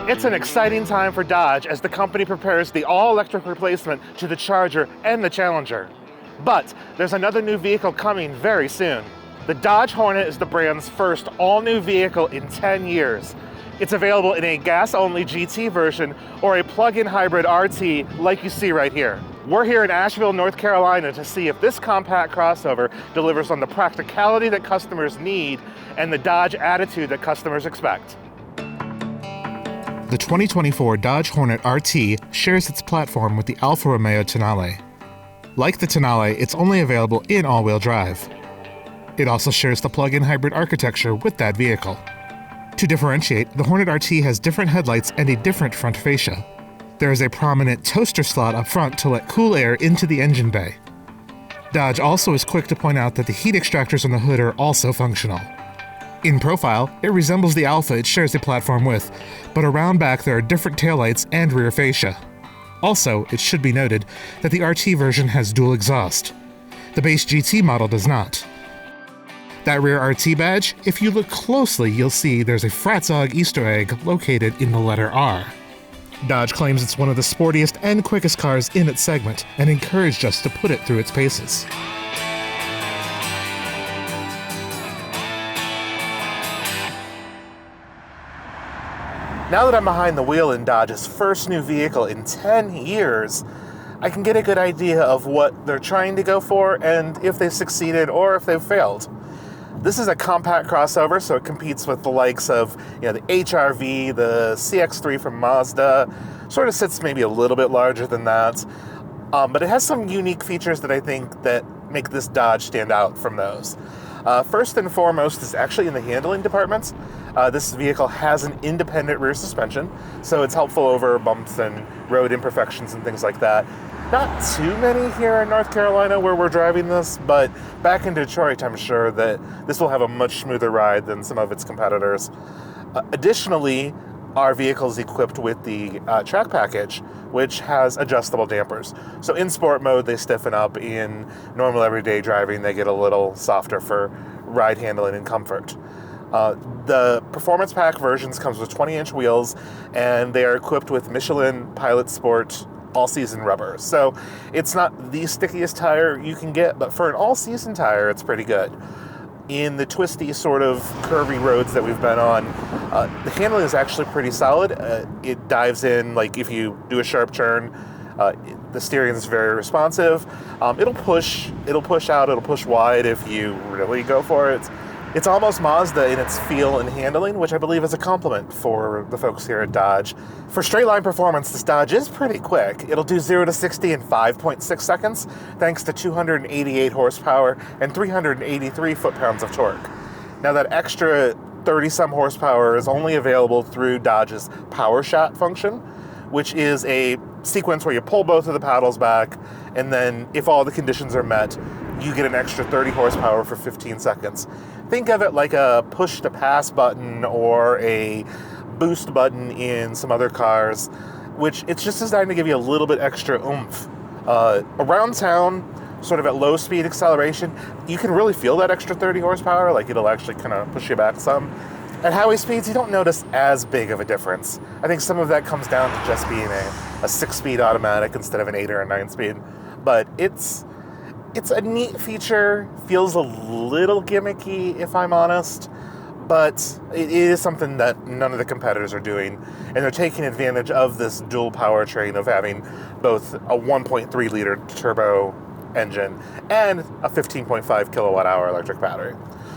It's an exciting time for Dodge as the company prepares the all-electric replacement to the Charger and the Challenger. But there's another new vehicle coming very soon. The Dodge Hornet is the brand's first all-new vehicle in 10 years. It's available in a gas-only GT version or a plug-in hybrid RT like you see right here. We're here in Asheville, North Carolina to see if this compact crossover delivers on the practicality that customers need and the Dodge attitude that customers expect. The 2024 Dodge Hornet RT shares its platform with the Alfa Romeo Tonale. Like the Tonale, it's only available in all-wheel drive. It also shares the plug-in hybrid architecture with that vehicle. To differentiate, the Hornet RT has different headlights and a different front fascia. There is a prominent toaster slot up front to let cool air into the engine bay. Dodge also is quick to point out that the heat extractors on the hood are also functional. In profile, it resembles the Alfa it shares a platform with, but around back there are different taillights and rear fascia. Also, it should be noted that the RT version has dual exhaust. The base GT model does not. That rear RT badge, if you look closely, you'll see there's a Fratzog Easter egg located in the letter R. Dodge claims it's one of the sportiest and quickest cars in its segment and encouraged us to put it through its paces. Now that I'm behind the wheel in Dodge's first new vehicle in 10 years, I can get a good idea of what they're trying to go for and if they've succeeded or if they've failed. This is a compact crossover, so it competes with the likes of the HR-V, the CX-3 from Mazda. Sort of sits maybe a little bit larger than that. But it has some unique features that I think that make this Dodge stand out from those. First and foremost is actually in the handling departments. This vehicle has an independent rear suspension, so it's helpful over bumps and road imperfections and things like that. Not too many here in North Carolina where we're driving this, but back in Detroit, I'm sure that this will have a much smoother ride than some of its competitors. Additionally, our vehicle is equipped with the track package, which has adjustable dampers. So in sport mode, they stiffen up. In normal everyday driving, they get a little softer for ride handling and comfort. The Performance Pack versions comes with 20-inch wheels, and they are equipped with Michelin Pilot Sport all-season rubber. So it's not the stickiest tire you can get, but for an all-season tire, it's pretty good. In the twisty sort of curvy roads that we've been on, the handling is actually pretty solid. It dives in, like if you do a sharp turn, the steering is very responsive. It'll push out, it'll push wide if you really go for it. It's almost Mazda in its feel and handling, which I believe is a compliment for the folks here at Dodge. For straight line performance, this Dodge is pretty quick. It'll do 0 to 60 in 5.6 seconds, thanks to 288 horsepower and 383 foot-pounds of torque. Now that extra 30-some horsepower is only available through Dodge's Power Shot function, which is a sequence where you pull both of the paddles back, and then if all the conditions are met, you get an extra 30 horsepower for 15 seconds. Think of it like a push-to-pass button or a boost button in some other cars, which it's just designed to give you a little bit extra oomph. Around town, sort of at low speed acceleration, you can really feel that extra 30 horsepower, like it'll actually kind of push you back some. At highway speeds, you don't notice as big of a difference. I think some of that comes down to just being a 6-speed automatic instead of an 8 or a 9-speed. But it's a neat feature, feels a little gimmicky if I'm honest, but it is something that none of the competitors are doing, and they're taking advantage of this dual powertrain of having both a 1.3 liter turbo engine and a 15.5 kilowatt hour electric battery.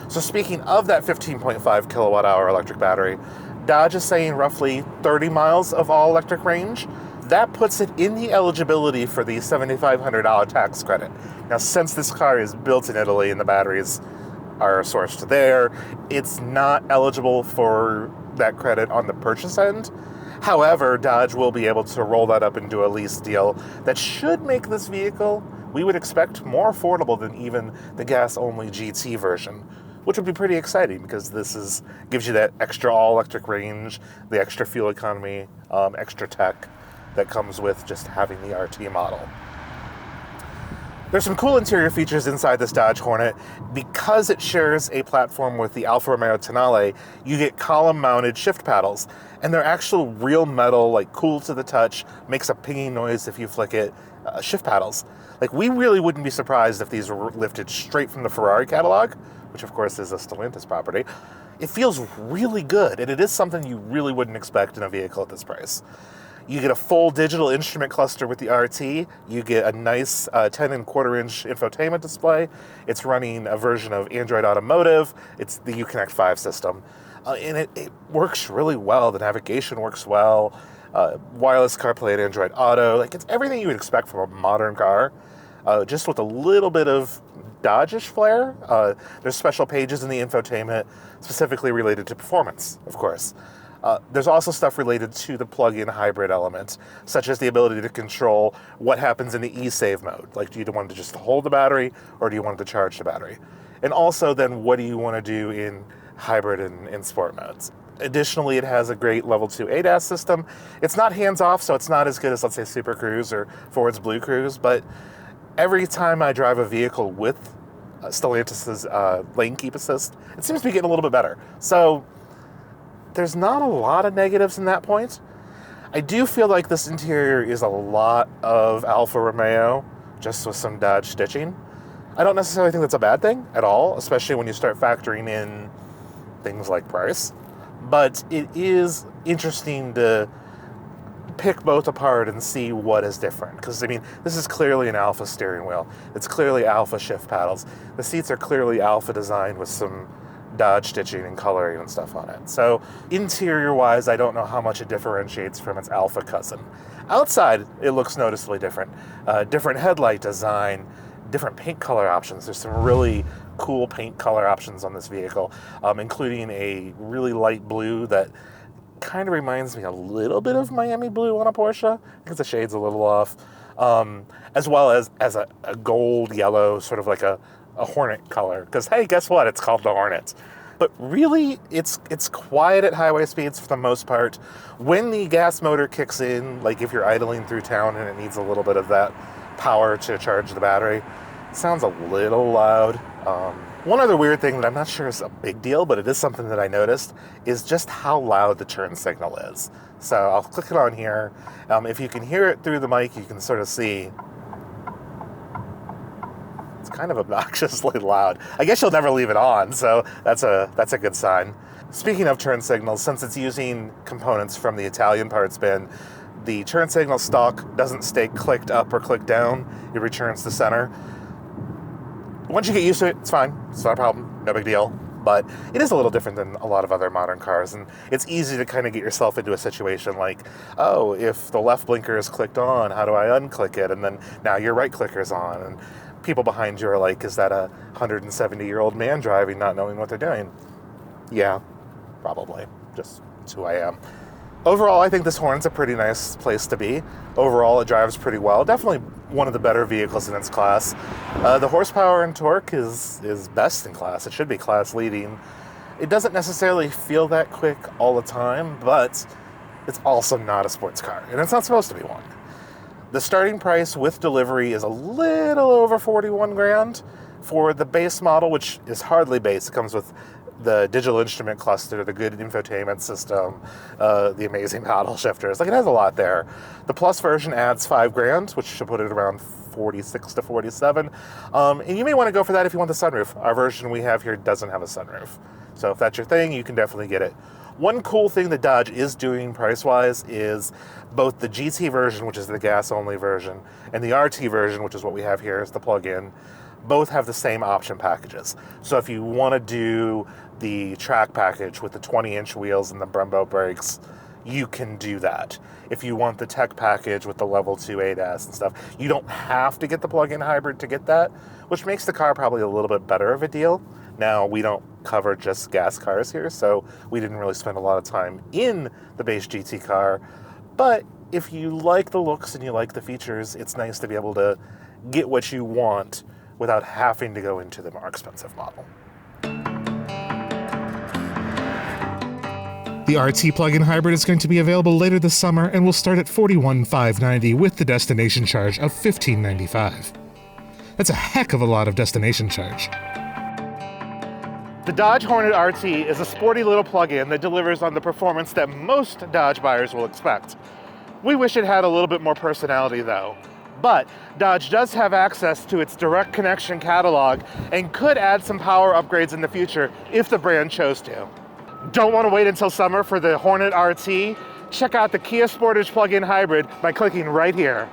So speaking of that 15.5 kilowatt hour electric battery, Dodge is saying roughly 30 miles of all electric range. That puts it in the eligibility for the $7,500 tax credit. Now, since this car is built in Italy and the batteries are sourced there, it's not eligible for that credit on the purchase end. However, Dodge will be able to roll that up into a lease deal that should make this vehicle, we would expect, more affordable than even the gas-only GT version, which would be pretty exciting because this gives you that extra all-electric range, the extra fuel economy, extra tech that comes with just having the RT model. There's some cool interior features inside this Dodge Hornet. Because it shares a platform with the Alfa Romeo Tonale, you get column-mounted shift paddles. And they're actual real metal, like cool to the touch, makes a pinging noise if you flick it, shift paddles. Like, we really wouldn't be surprised if these were lifted straight from the Ferrari catalog, which of course is a Stellantis property. It feels really good, and it is something you really wouldn't expect in a vehicle at this price. You get a full digital instrument cluster with the RT. You get a nice 10.25-inch infotainment display. It's running a version of Android Automotive. It's the Uconnect 5 system. And it works really well. The navigation works well. Wireless CarPlay and Android Auto. Like, it's everything you would expect from a modern car, just with a little bit of Dodge-ish flair. There's special pages in the infotainment specifically related to performance, of course. There's also stuff related to the plug-in hybrid element, such as the ability to control what happens in the e-save mode. Like, do you want to just hold the battery, or do you want to charge the battery? And also then, what do you want to do in hybrid and sport modes? Additionally, it has a great level 2 ADAS system. It's not hands-off, so it's not as good as, let's say, Super Cruise or Ford's Blue Cruise, but every time I drive a vehicle with Stellantis' lane keep assist, it seems to be getting a little bit better. So there's not a lot of negatives in that point. I do feel like this interior is a lot of Alfa Romeo, just with some Dodge stitching. I don't necessarily think that's a bad thing at all, especially when you start factoring in things like price. But it is interesting to pick both apart and see what is different. Because, I mean, this is clearly an Alfa steering wheel. It's clearly Alfa shift paddles. The seats are clearly Alfa designed with some Dodge stitching and coloring and stuff on it. So interior-wise, I don't know how much it differentiates from its Alfa cousin. Outside, it looks noticeably different. Different headlight design, different paint color options. There's some really cool paint color options on this vehicle, including a really light blue that kind of reminds me a little bit of Miami blue on a Porsche. I think the shade's a little off. As well as a gold yellow, sort of like a Hornet color. Because, hey, guess what? It's called the Hornet. But really, it's quiet at highway speeds for the most part. When the gas motor kicks in, like if you're idling through town and it needs a little bit of that power to charge the battery, it sounds a little loud. One other weird thing that I'm not sure is a big deal, but it is something that I noticed, is just how loud the turn signal is. So I'll click it on here. If you can hear it through the mic, you can sort of see it's kind of obnoxiously loud. I guess you'll never leave it on, so that's a good sign. Speaking of turn signals, since it's using components from the Italian parts bin, the turn signal stalk doesn't stay clicked up or clicked down. It returns to center. Once you get used to it, it's fine. It's not a problem. No big deal. But it is a little different than a lot of other modern cars, and it's easy to kind of get yourself into a situation like, oh, if the left blinker is clicked on, how do I unclick it? And then now your right clicker's on, and people behind you are like, is that a 170-year-old man driving, not knowing what they're doing? Yeah, probably. Just it's who I am. Overall, I think this Hornet's a pretty nice place to be. Overall, it drives pretty well. Definitely one of the better vehicles in its class. The horsepower and torque is best in class. It should be class leading. It doesn't necessarily feel that quick all the time, but it's also not a sports car, and it's not supposed to be one. The starting price with delivery is a little over 41 grand for the base model, which is hardly base. It comes with the digital instrument cluster, the good infotainment system, the amazing paddle shifters. Like, it has a lot there. The Plus version adds 5 grand, which should put it around 46 to 47. And you may want to go for that if you want the sunroof. Our version we have here doesn't have a sunroof. So if that's your thing, you can definitely get it. One cool thing that Dodge is doing price-wise is both the GT version, which is the gas-only version, and the RT version, which is what we have here, is the plug-in, both have the same option packages. So if you want to do the track package with the 20-inch wheels and the Brembo brakes, you can do that. If you want the tech package with the level 2 ADAS and stuff, you don't have to get the plug-in hybrid to get that, which makes the car probably a little bit better of a deal. Now, we don't cover just gas cars here, so we didn't really spend a lot of time in the base GT car. But if you like the looks and you like the features, it's nice to be able to get what you want without having to go into the more expensive model. The RT plug-in hybrid is going to be available later this summer and will start at $41,590 with the destination charge of $1595. That's a heck of a lot of destination charge. The Dodge Hornet RT is a sporty little plug-in that delivers on the performance that most Dodge buyers will expect. We wish it had a little bit more personality though. But Dodge does have access to its direct connection catalog and could add some power upgrades in the future if the brand chose to. Don't want to wait until summer for the Hornet RT? Check out the Kia Sportage plug-in hybrid by clicking right here.